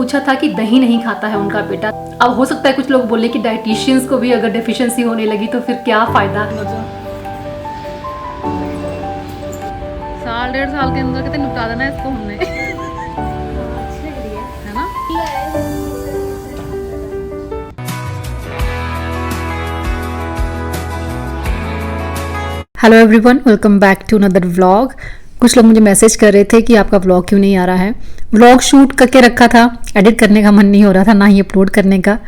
पूछा था कि दही नहीं खाता है उनका बेटा। अब हो सकता है कुछ लोग बोले कि डाइटिशियंस को भी अगर डेफिशिएंसी होने लगी तो फिर क्या फायदा। साल 1.5 साल के अंदर कितने निपटा देना है इसको हमने। है ना? Hello everyone, welcome back to another vlog. कुछ लोग मुझे मैसेज कर रहे थे कि आपका व्लॉग क्यों नहीं आ रहा है। व्लॉग शूट करके रखा था, एडिट करने का मन नहीं हो रहा था, ना ही अपलोड करने का,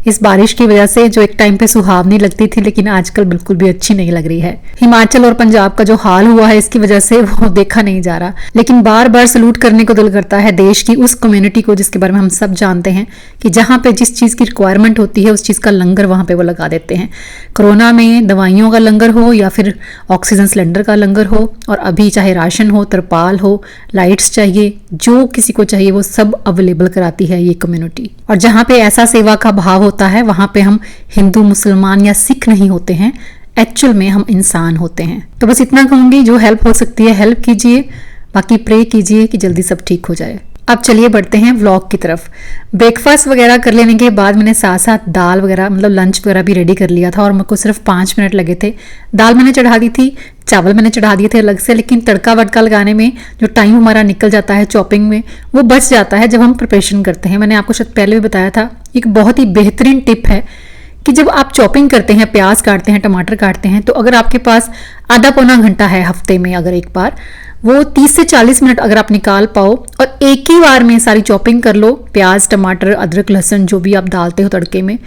इस बारिश की वजह से जो एक टाइम पे सुहावनी लगती थी लेकिन आजकल बिल्कुल भी अच्छी नहीं लग रही है। हिमाचल और पंजाब का जो हाल हुआ है इसकी वजह से वो देखा नहीं जा रहा, लेकिन बार बार सलूट करने को दिल करता है देश की उस कम्युनिटी को जिसके बारे में हम सब जानते हैं कि जहाँ पे जिस चीज़ की रिक्वायरमेंट होती है उस चीज़ का लंगर वहाँ पे वो लगा देते हैं। कोरोना में दवाइयों का लंगर हो या फिर ऑक्सीजन सिलेंडर का लंगर हो, और अभी चाहे राशन हो, तरपाल हो, लाइट्स चाहिए, जो किसी को चाहिए वो सब अवेलेबल कराती है ये कम्युनिटी। और जहाँ पे ऐसा सेवा का भाव होता है वहाँ पे हम हिंदू, मुसलमान या सिख नहीं होते हैं, एक्चुअल में हम इंसान होते हैं। तो बस इतना कहूँगी, जो हेल्प हो सकती है हेल्प कीजिए, बाकी प्रे कीजिए कि जल्दी सब ठीक हो जाए। अब चलिए बढ़ते हैं व्लॉग की तरफ। ब्रेकफास्ट वगैरह कर लेने के बाद मैंने साथ साथ दाल वगैरह मतलब लंच वगैरह भी रेडी कर लिया था और मेरे को सिर्फ 5 मिनट लगे थे। दाल मैंने चढ़ा दी थी, चावल मैंने चढ़ा दिए थे अलग से, लेकिन तड़का वड़का लगाने में जो टाइम हमारा निकल जाता है चॉपिंग में वो बच जाता है जब हम प्रिपरेशन करते हैं। मैंने आपको शायद पहले भी बताया था, एक बहुत ही बेहतरीन टिप है कि जब आप चॉपिंग करते हैं, प्याज काटते हैं, टमाटर काटते हैं, तो अगर आपके पास आधा पौना घंटा है हफ्ते में, अगर एक बार वो 30 से 40 मिनट अगर आप निकाल पाओ और एक ही बार में सारी चॉपिंग कर लो, प्याज, टमाटर, अदरक, लहसुन जो भी आप डालते हो तड़के में,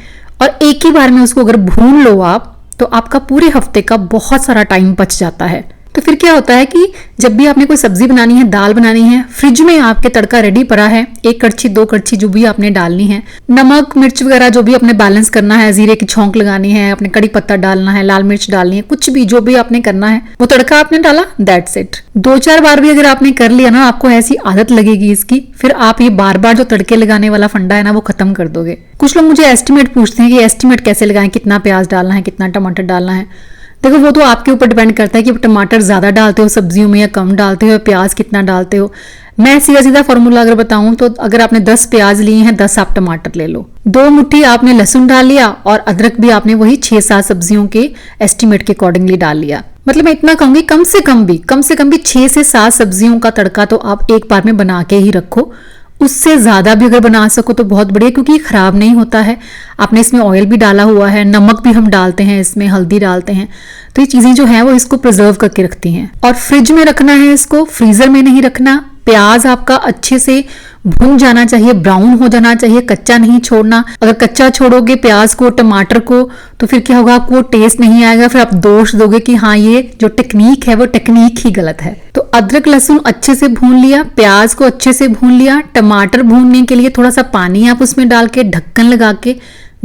और एक ही बार में उसको अगर भून लो आप, तो आपका पूरे हफ्ते का बहुत सारा टाइम बच जाता है। तो फिर क्या होता है कि जब भी आपने कोई सब्जी बनानी है, दाल बनानी है, फ्रिज में आपके तड़का रेडी पड़ा है, 1 कड़छी 2 कड़छी जो भी आपने डालनी है, नमक मिर्च वगैरह जो भी आपने बैलेंस करना है, जीरे की छौंक लगानी है, अपने कड़ी पत्ता डालना है, लाल मिर्च डालनी है, कुछ भी जो भी आपने करना है वो तड़का आपने डाला, दैट्स इट। 2-4 बार भी अगर आपने कर लिया ना, आपको ऐसी आदत लगेगी इसकी, फिर आप ये बार बार जो तड़के लगाने वाला फंडा है ना वो खत्म कर दोगे। कुछ लोग मुझे एस्टिमेट पूछते हैं कि एस्टिमेट कैसे लगाएं, कितना प्याज डालना है, कितना टमाटर डालना है। देखो वो तो आपके ऊपर डिपेंड करता है कि टमाटर ज्यादा डालते हो सब्जियों में या कम डालते हो, प्याज कितना डालते हो। मैं सीधा सीधा फॉर्मूला अगर बताऊं तो अगर आपने 10 प्याज लिए हैं, 10 आप टमाटर ले लो, 2 मुट्ठी आपने लहसुन डाल लिया और अदरक भी आपने वही 6-7 सब्जियों के एस्टिमेट के अकॉर्डिंगली डाल लिया। मतलब मैं इतना कहूंगी कम से कम भी 6 से 7 सब्जियों का तड़का तो आप एक बार में बना के ही रखो। उससे ज्यादा भी अगर बना सको तो बहुत बढ़िया, क्योंकि ये खराब नहीं होता है। आपने इसमें ऑयल भी डाला हुआ है, नमक भी हम डालते हैं इसमें, हल्दी डालते हैं, तो ये चीजें जो है वो इसको प्रिजर्व करके रखती हैं। और फ्रिज में रखना है इसको, फ्रीजर में नहीं रखना। प्याज आपका अच्छे से भून जाना चाहिए, ब्राउन हो जाना चाहिए, कच्चा नहीं छोड़ना। अगर कच्चा छोड़ोगे प्याज को, टमाटर को, तो फिर क्या होगा, आपको टेस्ट नहीं आएगा, फिर आप दोष दोगे कि हाँ ये जो टेक्निक है वो टेक्निक ही गलत है। तो अदरक लहसुन अच्छे से भून लिया, प्याज को अच्छे से भून लिया, टमाटर भूनने के लिए थोड़ा सा पानी आप उसमें डाल के ढक्कन लगा के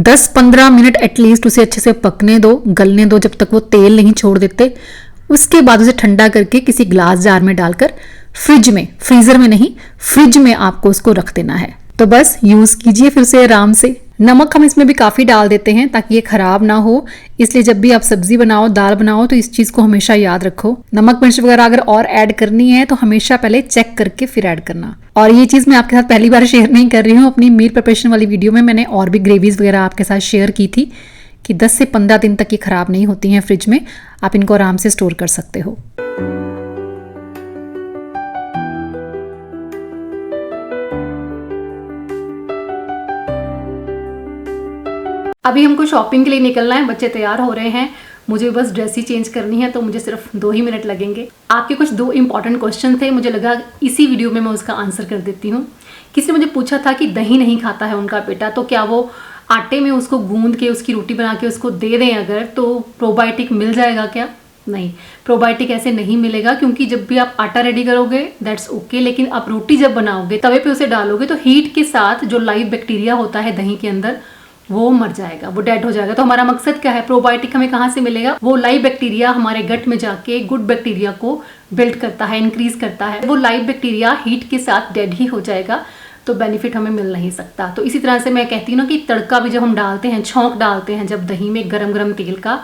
10-15 मिनट एटलीस्ट उसे अच्छे से पकने दो, गलने दो, जब तक वो तेल नहीं छोड़ देते। उसके बाद उसे ठंडा करके किसी ग्लास जार में डालकर फ्रिज में, फ्रीजर में नहीं, फ्रिज में आपको उसको रख देना है। तो बस यूज कीजिए फिर से आराम से। नमक हम इसमें भी काफी डाल देते हैं ताकि ये खराब ना हो, इसलिए जब भी आप सब्जी बनाओ, दाल बनाओ, तो इस चीज को हमेशा याद रखो। नमक मिर्च वगैरह अगर और ऐड करनी है तो हमेशा पहले चेक करके फिर ऐड करना। और ये चीज मैं आपके साथ पहली बार शेयर नहीं कर रही हूँ, अपनी मील प्रिपरेशन वाली वीडियो में मैंने और भी ग्रेवीज वगैरह आपके साथ शेयर की थी कि 10 से 15 दिन तक ये खराब नहीं होती हैं फ्रिज में, आप इनको आराम से स्टोर कर सकते हो। अभी हमको शॉपिंग के लिए निकलना है, बच्चे तैयार हो रहे हैं, मुझे बस ड्रेस ही चेंज करनी है, तो मुझे सिर्फ 2 ही मिनट लगेंगे। आपके कुछ 2 इंपॉर्टेंट क्वेश्चन थे, मुझे लगा इसी वीडियो में मैं उसका आंसर कर देती हूँ। किसी ने मुझे पूछा था कि दही नहीं खाता है उनका बेटा, तो क्या वो आटे में उसको गूंद के उसकी रोटी बना के उसको दे दें अगर, तो प्रोबायोटिक मिल जाएगा क्या? नहीं, प्रोबायोटिक ऐसे नहीं मिलेगा, क्योंकि जब भी आप आटा रेडी करोगे दैट्स ओके, लेकिन आप रोटी जब बनाओगे, तवे पे उसे डालोगे, तो हीट के साथ जो लाइव बैक्टीरिया होता है दही के अंदर वो मर जाएगा, वो डेड हो जाएगा। तो हमारा मकसद क्या है, प्रोबायोटिक हमें कहाँ से मिलेगा? वो लाइव बैक्टीरिया हमारे गट में जाके गुड बैक्टीरिया को बिल्ड करता है, इंक्रीज करता है। वो लाइव बैक्टीरिया हीट के साथ डेड ही हो जाएगा, तो बेनिफिट हमें मिल नहीं सकता। तो इसी तरह से मैं कहती हूँ ना कि तड़का भी जब हम डालते हैं, छौंक डालते हैं जब दही में गरम गरम तेल का,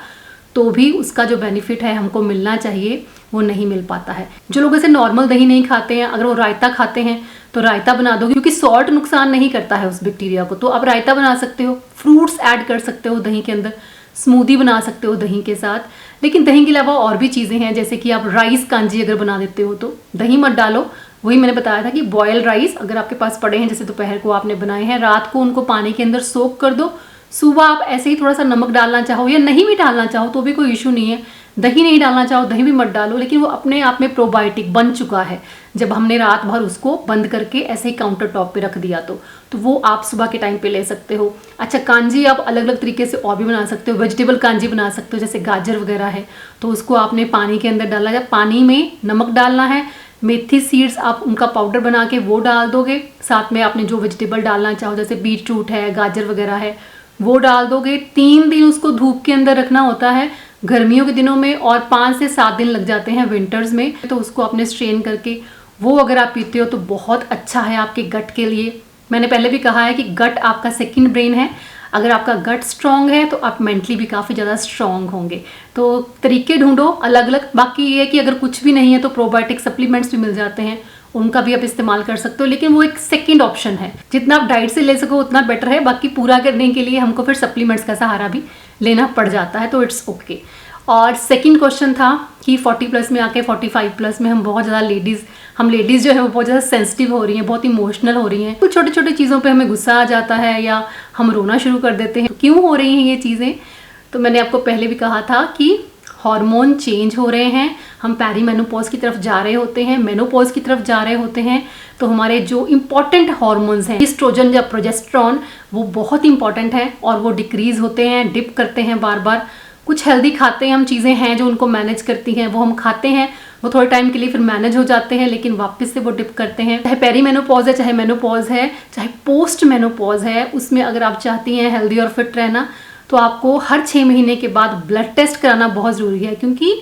तो भी उसका जो बेनिफिट है हमको मिलना चाहिए वो नहीं मिल पाता है। जो लोग ऐसे नॉर्मल दही नहीं खाते हैं, अगर वो रायता खाते हैं तो रायता बना दो, क्योंकि सॉल्ट नुकसान नहीं करता है उस बैक्टीरिया को। तो आप रायता बना सकते हो, फ्रूट्स ऐड कर सकते हो दही के अंदर, स्मूदी बना सकते हो दही के साथ। लेकिन दही के अलावा और भी चीज़ें हैं, जैसे कि आप राइस कांजी अगर बना देते हो तो दही मत डालो। वही मैंने बताया था कि बॉयल राइस अगर आपके पास पड़े हैं, जैसे दोपहर को आपने बनाए हैं, रात को उनको पानी के अंदर सोक कर दो, सुबह आप ऐसे ही थोड़ा सा नमक डालना चाहो या नहीं भी डालना चाहो तो भी कोई इशू नहीं है। दही नहीं डालना चाहो दही भी मत डालो, लेकिन वो अपने आप में प्रोबायोटिक बन चुका है जब हमने रात भर उसको बंद करके ऐसे ही काउंटर टॉप पे रख दिया तो वो आप सुबह के टाइम पे ले सकते हो। अच्छा, कांजी आप अलग अलग तरीके से और भी बना सकते हो। वेजिटेबल कांजी बना सकते हो, जैसे गाजर वगैरह है तो उसको आपने पानी के अंदर डाला, जब पानी में नमक डालना है, मेथी सीड्स आप उनका पाउडर बना के वो डाल दोगे, साथ में आपने जो वेजिटेबल डालना चाहो जैसे बीट रूट है, गाजर वगैरह है, वो डाल दोगे। 3 दिन उसको धूप के अंदर रखना होता है गर्मियों के दिनों में, और 5 से 7 दिन लग जाते हैं विंटर्स में। तो उसको आपने स्ट्रेन करके वो अगर आप पीते हो तो बहुत अच्छा है आपके गट के लिए। मैंने पहले भी कहा है कि गट आपका सेकंड ब्रेन है। अगर आपका गट स्ट्रांग है तो आप मेंटली भी काफ़ी ज़्यादा स्ट्रांग होंगे। तो तरीके ढूंढो अलग अलग। बाकी ये है कि अगर कुछ भी नहीं है तो प्रोबायोटिक सप्लीमेंट्स भी मिल जाते हैं, उनका भी आप इस्तेमाल कर सकते हो, लेकिन वो एक सेकंड ऑप्शन है। जितना आप डाइट से ले सको उतना बेटर है। बाकी पूरा करने के लिए हमको फिर सप्लीमेंट्स का सहारा भी लेना पड़ जाता है, तो इट्स ओके। और सेकंड क्वेश्चन था कि 40 प्लस में आके 45 प्लस में हम बहुत ज़्यादा हम लेडीज़ जो है वो बहुत ज़्यादा सेंसिटिव हो रही हैं, बहुत इमोशनल हो रही हैं। कुछ छोटी छोटी चीज़ों पे हमें गुस्सा आ जाता है या हम रोना शुरू कर देते हैं। क्यों हो रही हैं ये चीज़ें? तो मैंने आपको पहले भी कहा था कि हार्मोन चेंज हो रहे हैं, हम पेरीमेनोपॉज की तरफ जा रहे होते हैं, मेनोपॉज की तरफ जा रहे होते हैं। तो हमारे जो इंपॉर्टेंट हार्मोन्स हैं, एस्ट्रोजन या प्रोजेस्टेरॉन, वो बहुत इंपॉर्टेंट है और वो डिक्रीज होते हैं, डिप करते हैं बार बार। कुछ हेल्दी खाते हैं हम, चीज़ें हैं जो उनको मैनेज करती हैं, वो हम खाते हैं, वो थोड़े टाइम के लिए फिर मैनेज हो जाते हैं, लेकिन वापस से वो डिप करते हैं। चाहे पेरीमेनोपॉज है, चाहे मेनोपॉज है, चाहे पोस्ट मेनोपॉज है, उसमें अगर आप चाहती हैं हेल्दी और फिट रहना तो आपको हर 6 महीने के बाद ब्लड टेस्ट कराना बहुत ज़रूरी है। क्योंकि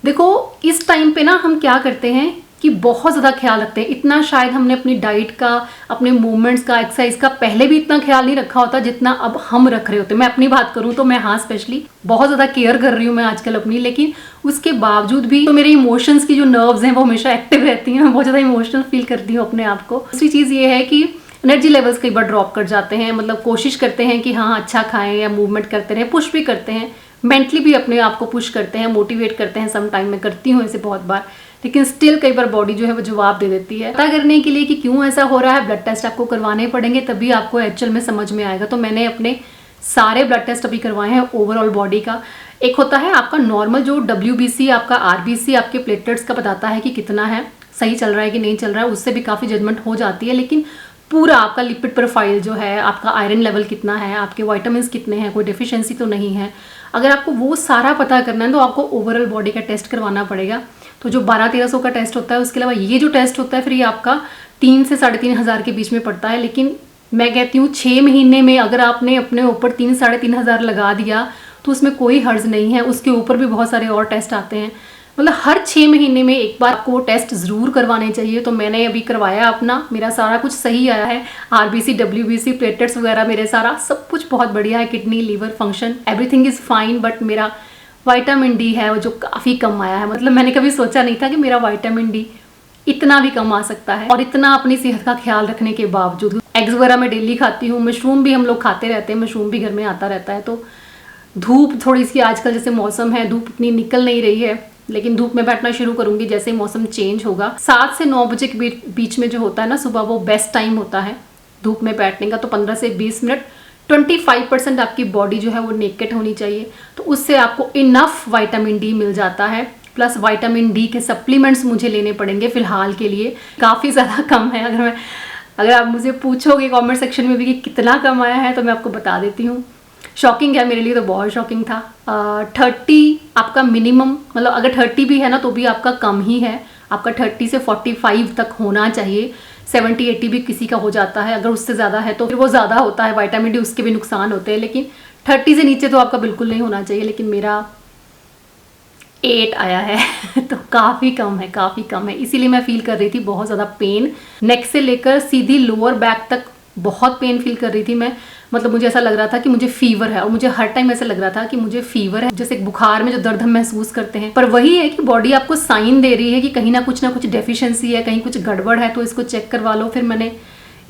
देखो इस टाइम पे ना हम क्या करते हैं कि बहुत ज़्यादा ख्याल रखते हैं। इतना शायद हमने अपनी डाइट का, अपने मूवमेंट्स का, एक्सरसाइज का पहले भी इतना ख्याल नहीं रखा होता जितना अब हम रख रहे होते। मैं अपनी बात करूँ तो मैं स्पेशली बहुत ज़्यादा केयर कर रही हूँ मैं आजकल अपनी, लेकिन उसके बावजूद भी तो मेरे इमोशंस की जो नर्व्स हैं वो हमेशा एक्टिव रहती हैं। मैं बहुत ज़्यादा इमोशनल फील करती हूँ अपने आप को। दूसरी चीज़ ये है कि एनर्जी लेवल्स कई बार ड्रॉप कर जाते हैं। मतलब कोशिश करते हैं कि हाँ अच्छा खाएं या मूवमेंट करते रहें, पुश भी करते हैं, मेंटली भी अपने आप को पुश करते हैं, मोटिवेट करते हैं। सम टाइम मैं करती हूँ ऐसे बहुत बार, लेकिन स्टिल कई बार बॉडी जो है वो जवाब दे देती है। पता करने के लिए कि क्यों ऐसा हो रहा है, ब्लड टेस्ट आपको करवाने पड़ेंगे, तभी आपको एक्चुअल में समझ में आएगा। तो मैंने अपने सारे ब्लड टेस्ट अभी करवाए हैं ओवरऑल बॉडी का। एक होता है आपका नॉर्मल जो WBC, आपका RBC, आपके प्लेटलेट्स का बताता है कि कितना है, सही चल रहा है कि नहीं चल रहा है, उससे भी काफ़ी जजमेंट हो जाती है। लेकिन पूरा आपका लिपिड प्रोफाइल जो है, आपका आयरन लेवल कितना है, आपके विटामिन्स कितने हैं, कोई डेफिशिएंसी तो नहीं है, अगर आपको वो सारा पता करना है तो आपको ओवरऑल बॉडी का टेस्ट करवाना पड़ेगा। तो जो 1200-1300 का टेस्ट होता है, उसके अलावा ये जो टेस्ट होता है फिर ये आपका 3 से 3500 के बीच में पड़ता है। लेकिन मैं कहती हूँ 6 महीने में अगर आपने अपने ऊपर 3-3500 लगा दिया तो उसमें कोई हर्ज नहीं है। उसके ऊपर भी बहुत सारे और टेस्ट आते हैं। मतलब हर 6 महीने में एक बार आपको टेस्ट ज़रूर करवाने चाहिए। तो मैंने अभी करवाया अपना, मेरा सारा कुछ सही आया है। RBC, WBC, प्लेटलेट्स वगैरह मेरे सारा सब कुछ बहुत बढ़िया है। Kidney, liver function, everything is fine. But मेरा विटामिन D है वो जो काफ़ी कम आया है। मतलब मैंने कभी सोचा नहीं था कि मेरा विटामिन D इतना भी कम आ सकता है। और इतना अपनी सेहत का ख्याल रखने के बावजूद एग्स वगैरह मैं डेली खाती हूँ, मशरूम भी हम लोग खाते रहते हैं, मशरूम भी घर में आता रहता है। तो धूप थोड़ी सी आजकल जैसे मौसम है, धूप इतनी निकल नहीं रही है, लेकिन धूप में बैठना शुरू करूंगी जैसे ही मौसम चेंज होगा। 7 से 9 बजे के बीच में जो होता है ना सुबह, वो बेस्ट टाइम होता है धूप में बैठने का। तो 15 से 20 मिनट 25% आपकी बॉडी जो है वो नेकेड होनी चाहिए। तो उससे आपको इनफ विटामिन D मिल जाता है। प्लस विटामिन D के सप्लीमेंट्स मुझे लेने पड़ेंगे फिलहाल के लिए, काफ़ी ज़्यादा कम है। अगर आप मुझे पूछोगे कमेंट सेक्शन में भी कि कितना कम आया है तो मैं आपको बता देती हूँ। शॉकिंग है, मेरे लिए तो बहुत शॉकिंग था। 30 आपका मिनिमम, मतलब अगर 30 भी है ना तो भी आपका कम ही है। आपका 30 से 45 तक होना चाहिए। 70-80 भी किसी का हो जाता है। अगर उससे ज़्यादा है तो फिर वो ज़्यादा होता है। विटामिन D उसके भी नुकसान होते हैं, लेकिन 30 से नीचे तो आपका बिल्कुल नहीं होना चाहिए। लेकिन मेरा 8 आया है तो काफ़ी कम है। इसीलिए मैं फील कर रही थी बहुत ज़्यादा पेन, नेक से लेकर सीधी लोअर बैक तक बहुत पेन फील कर रही थी मैं, मतलब मुझे ऐसा लग रहा था कि मुझे फीवर है, और मुझे हर टाइम ऐसा लग रहा था कि मुझे फीवर है, जैसे एक बुखार में जो दर्द हम महसूस करते हैं। पर वही है कि बॉडी आपको साइन दे रही है कि कहीं ना कुछ डेफिशिएंसी है, कहीं कुछ गड़बड़ है, तो इसको चेक करवा लो। फिर मैंने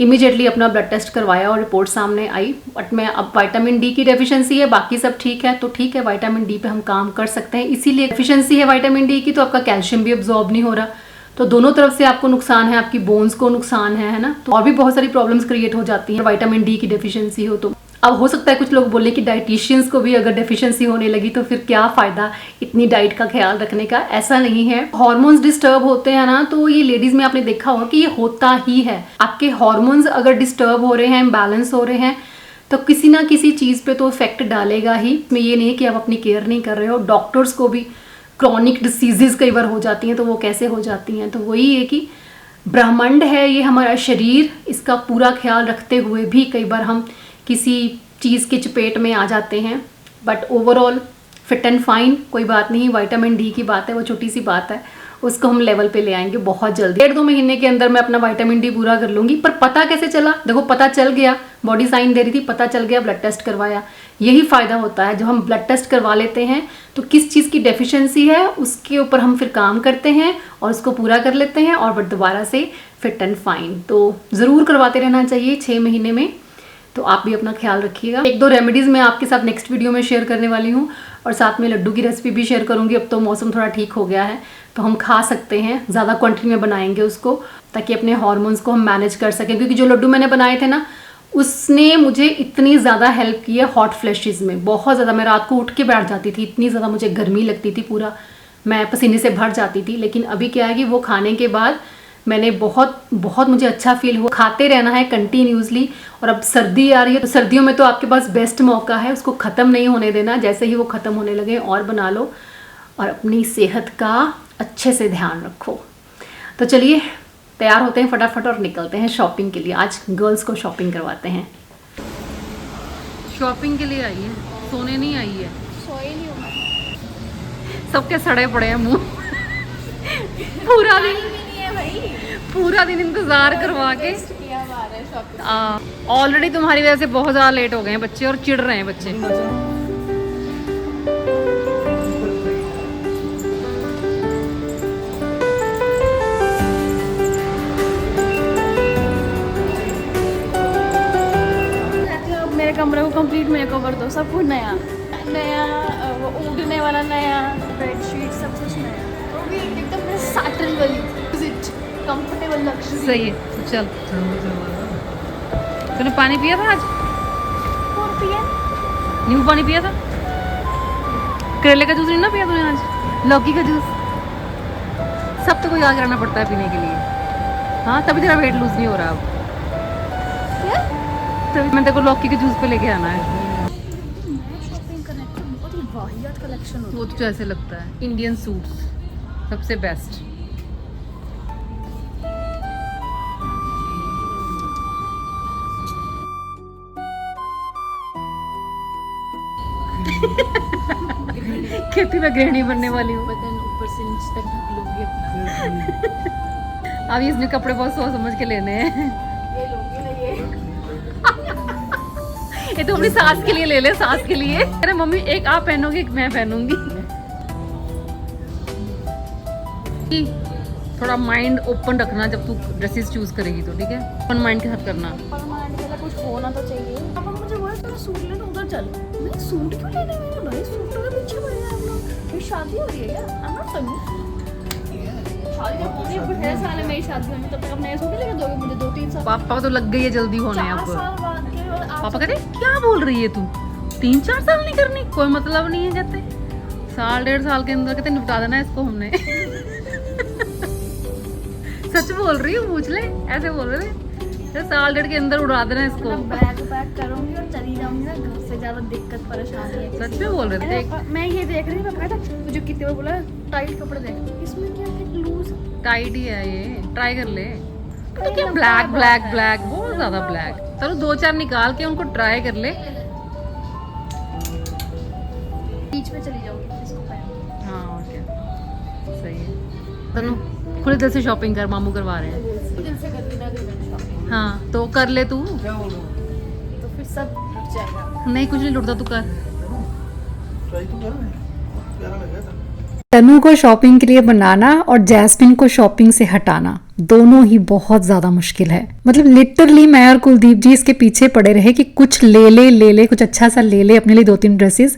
इमीडिएटली अपना ब्लड टेस्ट करवाया और रिपोर्ट सामने आई। बट मैं अब विटामिन डी की डेफिशिएंसी है, बाकी सब ठीक है, तो ठीक है, विटामिन डी पे हम काम कर सकते हैं। इसीलिए डेफिशिएंसी है विटामिन डी की, तो आपका कैल्शियम भी अब्जॉर्ब नहीं हो रहा, तो दोनों तरफ से आपको नुकसान है, आपकी बोन्स को नुकसान है ना। तो और भी बहुत सारी प्रॉब्लम्स क्रिएट हो जाती हैं विटामिन डी की डेफिशिएंसी हो तो। अब हो सकता है कुछ लोग बोले कि डाइटिशियंस को भी अगर डेफिशिएंसी होने लगी तो फिर क्या फ़ायदा इतनी डाइट का ख्याल रखने का। ऐसा नहीं है। हार्मोन्स डिस्टर्ब होते हैं ना, तो ये लेडीज़ में आपने देखा होगा कि ये होता ही है। आपके हार्मोन्स अगर डिस्टर्ब हो रहे हैं, इम्बैलेंस हो रहे हैं, तो किसी ना किसी चीज़ पे तो इफेक्ट डालेगा ही। इसमें ये नहीं है कि आप अपनी केयर नहीं कर रहे हो। डॉक्टर्स को भी क्रॉनिक डिसीजेस कई बार हो जाती हैं, तो वो कैसे हो जाती हैं, तो वही है कि ब्रह्मांड है ये हमारा शरीर, इसका पूरा ख्याल रखते हुए भी कई बार हम किसी चीज़ की चपेट में आ जाते हैं। But overall fit and fine, कोई बात नहीं। विटामिन डी की बात है, वो छोटी सी बात है, उसको हम लेवल पे ले आएंगे बहुत जल्दी। 1-2 महीने के अंदर मैं अपना विटामिन डी पूरा कर लूँगी। पर पता कैसे चला? देखो, पता चल गया, बॉडी साइन दे रही थी, पता चल गया, ब्लड टेस्ट करवाया। यही फ़ायदा होता है जब हम ब्लड टेस्ट करवा लेते हैं, तो किस चीज़ की डेफिशिएंसी है उसके ऊपर हम फिर काम करते हैं और उसको पूरा कर लेते हैं, और फिर दोबारा से फिट एंड फाइन। तो ज़रूर करवाते रहना चाहिए 6 महीने में। तो आप भी अपना ख्याल रखिएगा। 1-2 रेमेडीज़ मैं आपके साथ नेक्स्ट वीडियो में शेयर करने वाली हूँ, और साथ में लड्डू की रेसिपी भी शेयर करूँगी। अब तो मौसम थोड़ा ठीक हो गया है, तो हम खा सकते हैं, ज़्यादा क्वांटिटी में बनाएंगे उसको, ताकि अपने हार्मोन्स को हम मैनेज कर सकें। क्योंकि जो लड्डू मैंने बनाए थे ना, उसने मुझे इतनी ज़्यादा हेल्प की है हॉट फ्लैशेस में, बहुत ज़्यादा। मैं रात को उठ के बैठ जाती थी, इतनी ज़्यादा मुझे गर्मी लगती थी, पूरा मैं पसीने से भर जाती थी। लेकिन अभी क्या है कि वो खाने के बाद मैंने बहुत मुझे अच्छा फील हुआ। खाते रहना है कंटिन्यूसली। और अब सर्दी आ रही है, तो सर्दियों में तो आपके पास बेस्ट मौका है, उसको ख़त्म नहीं होने देना। जैसे ही वो ख़त्म होने लगे और बना लो, और अपनी सेहत का अच्छे से ध्यान रखो। तो चलिए तैयार होते हैं फटाफट और निकलते हैं शॉपिंग के लिए। आज गर्ल्स को शॉपिंग करवाते हैं। शॉपिंग के लिए आई है, सोने नहीं आई है। सोई नहीं हूँ। सबके सड़े पड़े हैं मुंह। पूरा दिन नहीं है भाई, पूरा दिन इंतजार करवा के किया बाहर है शॉपिंग। ऑलरेडी तुम्हारी वजह से बहुत ज़्यादा लेट हो गए हैं बच्चे, और चिढ़ रहे हैं बच्चे। मेरे कमरे को कंप्लीट मेकओवर दो, सब कुछ नया नया, वो उड़ने वाला नया, बेडशीट सब कुछ नया, वो भी एकदम सैटल वाली, कंफर्टेबल लग्जरी। सही है, चल। तूने पानी पिया था आज? और पिया नींबू पानी पिया था? करेले का जूस नहीं ना पिया तूने आज? लौकी का जूस? सब तो को याद करना पड़ता है पीने के लिए। हाँ, तभी तेरा वेट लूज नहीं हो रहा अब। क्या? तभी मैं तेरे को लौकी के जूस पे लेके आना है। शॉपिंग करने का बहुत ही वाहियात कलेक्शन होता है। वो तुझे ऐसे लगता है? इंडियन सूट्स सबसे बेस्ट। खेती में गृहिणी बनने वाली हूँ। बटन ऊपर से नीचे तक ढक लूंगी अपना। अब इसने कपड़े बहुत सोच समझ के लेने हैं। ये लूंगी ना ये। ये तो अपनी सास के लिए ले ले, सास के लिए। अरे मम्मी, एक आप पहनोगी, एक मैं पहनूंगी। थोड़ा माइंड ओपन रखना जब तू ड्रेसेस चूज करेगी तो, ठीक है? ओपन माइंड के साथ करना। पर माइंड के लिए कुछ होना तो चाहिए। पापा मुझे बोला तेरा सूट लेना, उधर चल। मैं सूट क्यों लेने मेरे भाई? सूट तो पीछे पड़े हैं हम लोग। मेरी शादी हो रही है क्या? I am not funny. शादी जब होनी है, 6 साल है मेरी शादी होने, तब तक अपने सूट लेके दोगे मुझे 2-3 साल? पापा तो लग गई है जल्दी होने 4 अब। साल बाद के। और आप पापा कहते क्या बोल रही है तू? 3-4 साल नहीं करनी, कोई मतलब नहीं है। कहते 1.5 साल के अंदर कहते निपटा देना है इसको हमने। सच बोल रही हूँ, पूछ ले। ऐसे बोल रहे थे 1.5 के अंदर उड़ा देना इसको। बैग पैक करूंगी और चली जाऊंगी ना, घर से ज्यादा दिक्कत परेशानी है। सच में बोल रहे थे? मैं ये देख रही थी, पापा कहता तुझे कितने बार बोला टाइट कपड़े देख, इसमें क्या है? लूज टाइट ही है ये, ट्राई कर ले। तो क्या ब्लैक ब्लैक ब्लैक, बहुत ज्यादा ब्लैक। चलो 2-4 निकाल के उनको ट्राई कर ले। बीच में चली जाऊंगी इसको पहन। हाँ, और क्या, सही है। तनु खुले दिल से शॉपिंग कर, मामू करवा रहे हैं। दिल से कर बिना दिल में शॉपिंग। हाँ तो कर ले तू। क्या बोल रहा हूँ? तो फिर सब लुट जाएगा। नहीं कुछ नहीं लुटता, तू कर। ट्राई तो कर रहे हैं, बहुत प्यारा लगा था। तनु को शॉपिंग के लिए बनाना और जैस्मिन को शॉपिंग से हटाना दोनों ही बहुत ज्यादा मुश्किल है। मतलब लिटरली मैं और कुलदीप जी इसके पीछे पड़े रहे कि कुछ ले ले कुछ अच्छा सा ले ले अपने लिए 2-3 ड्रेसेस,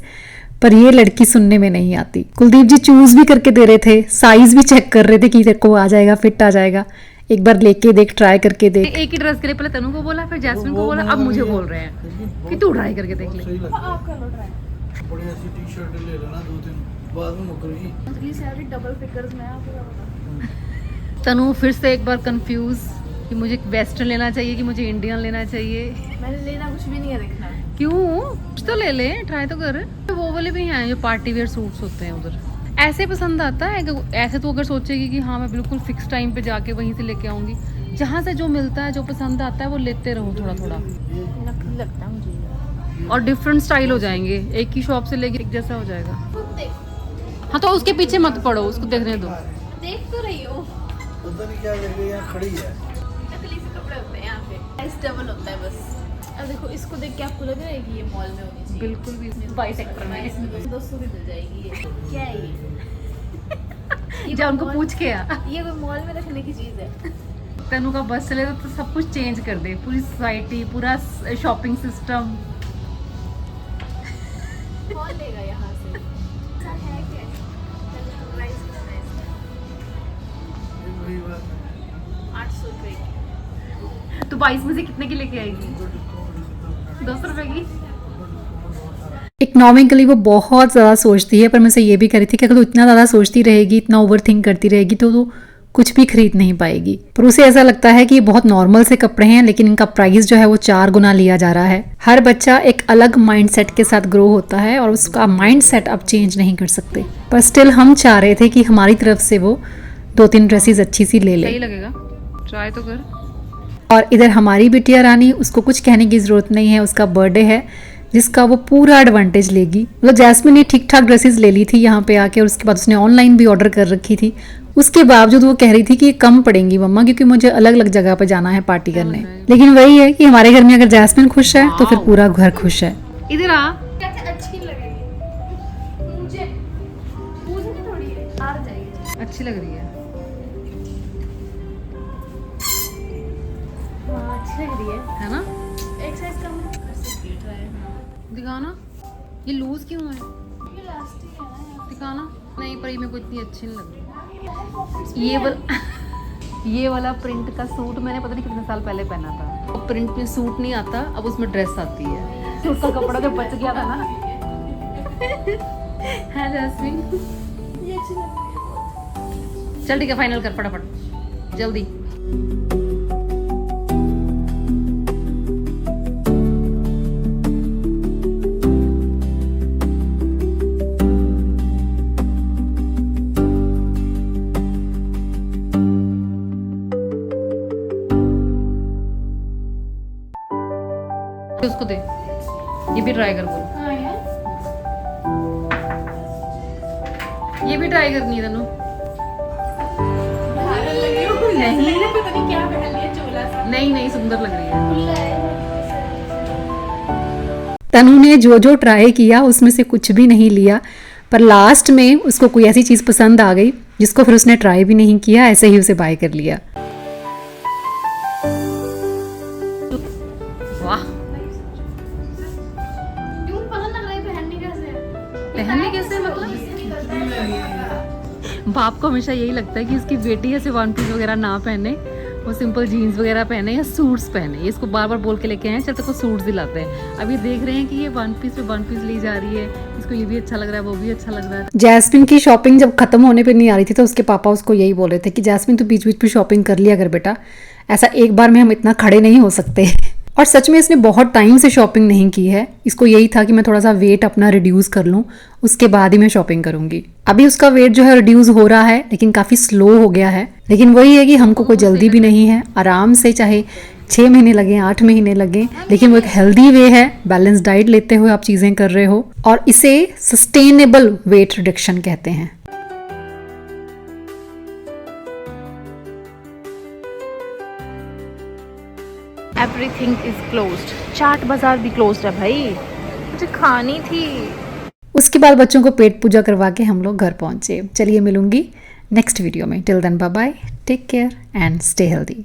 पर ये लड़की सुनने में नहीं आती। कुलदीप जी चूज भी करके दे रहे थे, साइज भी चेक कर रहे थे कि तेरे को आ जाएगा, फिट आ जाएगा, एक बार लेके देख, ट्राई करके देख। एक ही ड्रेस के लिए पहले तनु को बोला, फिर जैस्मिन को बोला, अब मुझे बोल रहे हैं कि तू ट्राई करके देख ले। सही लगा। आप कर लो ट्राई। बढ़िया सी टी शर्ट ले लेना 2-3, बाद में मुकरेगी। मंथली सैलरी डबल फिगर्स में आपको क्या पता। तनु फिर से एक बार कंफ्यूज कि मुझे वेस्टर्न लेना चाहिए कि मुझे इंडियन लेना चाहिए। मैंने लेना कुछ भी नहीं है, देखना है। क्यों, कुछ तो ले ले, ट्राई तो कर। वो वाले भी हैं जो पार्टी वेयर सूट्स होते हैं उधर, ऐसे पसंद आता है। ऐसे तो अगर सोचेगी कि हाँ मैं बिल्कुल फिक्स टाइम पे जाके वहीं से लेके आऊंगी, जहाँ से जो मिलता है, जो पसंद आता है वो लेते रहो थोड़ा थोड़ा, नकली लगता है मुझे। और डिफरेंट स्टाइल हो जाएंगे। एक ही शॉप से लेके एक जैसा हो जाएगा। खुद देख, हाँ तो उसके पीछे मत पड़ो, उसको देखने दो। देख तो रही हो। पता नहीं क्या लग रही है, यहाँ खड़ी है। नकली से कपड़े होते हैं यहाँ पे, प्राइस डबल होता है बस। अब देखो इसको देख के आपको लग रहा है कि ये मॉल में होनी चाहिए। बिल्कुल भी नहीं, 22 सेक्टर में। इसमें 200 की मिल जाएगी। ये क्या है ये? जा उनको मॉल- पूछ के आ। ये कोई मॉल में रखने की चीज है। तनु का बस चले तो सब कुछ चेंज कर दे, पूरी सोसाइटी, पूरा शॉपिंग सिस्टम। कौन लेगा यहाँ से? ऐसा है क्या? प्राइस कितना है इसका? ये वही बात है। 800 रुपए की। तो 22 में से कितने की लेके आएगी? 10 रुपए की। इकोनॉमिकली वो बहुत ज़्यादा सोचती है, पर मैं उसे ये भी कह रही थी कि अगर तू इतना ज़्यादा सोचती रहेगी, इतना ओवर थिंक करती रहेगी, तो कुछ भी खरीद नहीं पाएगी। पर उसे ऐसा लगता है कि ये बहुत नॉर्मल से कपड़े हैं, लेकिन इनका प्राइस जो है वो 4 गुना लिया जा रहा है। हर बच्चा एक अलग माइंडसेट के साथ ग्रो होता है और उसका माइंडसेट अब चेंज नहीं कर सकते। पर स्टिल हम चाह रहे थे कि हमारी तरफ से वो 2-3 ड्रेसेस अच्छी सी ले ले। सही लगेगा, ट्राई तो कर। और इधर हमारी बिटिया रानी, उसको कुछ कहने की जरूरत नहीं है, उसका बर्थडे है जिसका वो पूरा एडवांटेज लेगी। मतलब जैस्मिन ने ठीक ठाक ड्रेसेस ले ली थी यहाँ पे आके, और उसके बाद उसने ऑनलाइन भी ऑर्डर कर रखी थी। उसके बावजूद वो कह रही थी कि ये कम पड़ेंगी मम्मा, क्योंकि मुझे अलग अलग जगह पे जाना है पार्टी करने। लेकिन वही है कि हमारे घर में अगर जैस्मिन खुश है तो फिर पूरा घर खुश है। इधर आ। कहते अच्छी लगेगी मुझे, मुझे थोड़ी है, आ जाएगी। अच्छी लग रही है। हाँ अच्छी लग रही है ना? एक साइज कम है। ऐसे क्यूट है। दिखाना, ये लूज क्यों है? ये लास्टिक है ना यार। दिखाना। नहीं, पर ये मेरे को इतनी अच्छी नहीं लग रही। ये वाला प्रिंट का सूट मैंने पता नहीं कितने साल पहले पहना था। अब प्रिंट में सूट नहीं आता, अब उसमें ड्रेस आती है। सूट का कपड़ा जो बच गया था ना। है जैस्मिन? ये अच्छी लग रही है बहुत। चल ठीक है, फाइनल कर फटाफट जल्दी। उसको दे, ये भी ट्राई कर। बोल, हाँ यार ये भी ट्राई करनी है तनु। भारत लगी हो। नहीं। पता नहीं क्या पहन लिया, चोला सा नहीं नहीं, सुंदर लग रही है। खुला है। तनु ने जो जो ट्राई किया उसमें से कुछ भी नहीं लिया, पर लास्ट में उसको कोई ऐसी चीज़ पसंद आ गई जिसको फिर उसने ट्राई भी नहीं किया, ऐसे ही उसे बाय कर लिया। वाह, क्यों पसंद लग रहा है? पहनने कैसे? पहनने कैसे मतलब? बाप को हमेशा यही लगता है कि उसकी बेटी ऐसे वन पीस वगैरह ना पहने, वो सिंपल जीन्स वगैरह पहने या सूट्स पहने। ये इसको बार बार बोल के लेके आए, चल तेरे को सूट्स दिलाते हैं। अब ये देख रहे हैं कि ये वन पीस पे वन पीस ली जा रही है, इसको ये भी अच्छा लग रहा है, वो भी अच्छा लग रहा है। जैस्मिन की शॉपिंग जब खत्म होने पे नहीं आ रही थी तो उसके पापा उसको यही बोल रहे थे कि जैस्मिन तू बीच बीच पे शॉपिंग कर लिया कर बेटा, ऐसा एक बार में हम इतना खड़े नहीं हो सकते। और सच में इसने बहुत टाइम से शॉपिंग नहीं की है। इसको यही था कि मैं थोड़ा सा वेट अपना रिड्यूस कर लूँ, उसके बाद ही मैं शॉपिंग करूंगी। अभी उसका वेट जो है रिड्यूस हो रहा है, लेकिन काफ़ी स्लो हो गया है। लेकिन वही है कि हमको कोई जल्दी भी नहीं है, आराम से चाहे 6 महीने लगे 8 महीने लगे, लेकिन वो एक हेल्दी वे है। बैलेंस डाइट लेते हुए आप चीज़ें कर रहे हो, और इसे सस्टेनेबल वेट रिडक्शन कहते हैं। Everything is closed. चाट बाजार भी क्लोज्ड है भाई, मुझे खानी थी। उसके बाद बच्चों को पेट पूजा करवा के हम लोग घर पहुंचे। चलिए मिलूंगी नेक्स्ट वीडियो में। Till then bye bye, take care and stay healthy.